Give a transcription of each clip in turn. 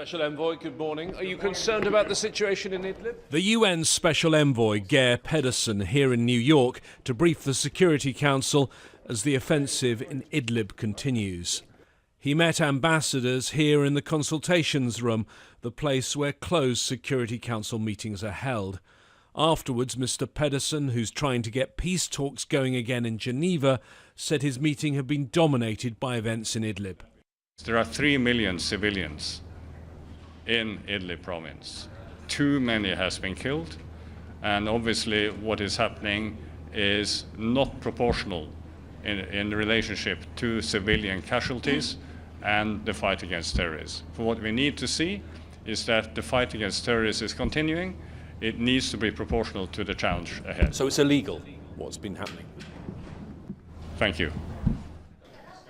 Special Envoy, good morning. Are you concerned about the situation in Idlib? The UN Special Envoy, Geir Pedersen, here in New York to brief the Security Council as the offensive in Idlib continues. He met ambassadors here in the consultations room, the place where closed Security Council meetings are held. Afterwards, Mr. Pedersen, who's trying to get peace talks going again in Geneva, said his meeting had been dominated by events in Idlib. There are 3 million civilians in Idlib province. Too many has been killed, and obviously what is happening is not proportional in relationship to civilian casualties and the fight against terrorists. For what we need to see is that the fight against terrorists is continuing. It needs to be proportional to the challenge ahead. So it's illegal, what's been happening? Thank you.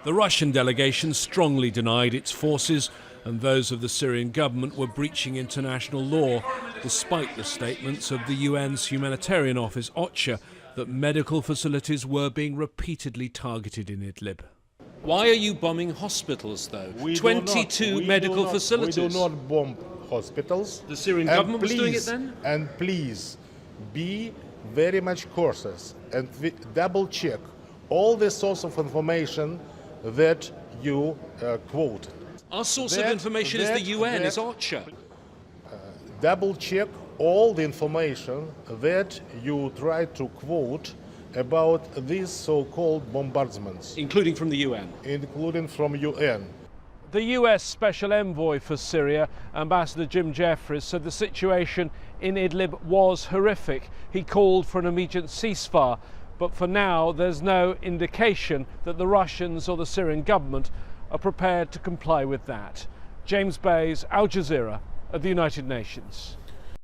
The Russian delegation strongly denied its forces and those of the Syrian government were breaching international law, despite the statements of the UN's humanitarian office, OCHA, that medical facilities were being repeatedly targeted in Idlib. Why are you bombing hospitals, though? 22 medical facilities. We do not bomb hospitals. The Syrian government was doing it then? And please, be very much cautious and double check all the source of information that you quote. Our source of information is the UN, is OCHA. Double check all the information that you try to quote about these so-called bombardments. Including from the UN? Including from UN. The US Special Envoy for Syria, Ambassador Jim Jeffries, said the situation in Idlib was horrific. He called for an immediate ceasefire, but for now there's no indication that the Russians or the Syrian government are prepared to comply with that. James Bays, Al Jazeera, of the United Nations.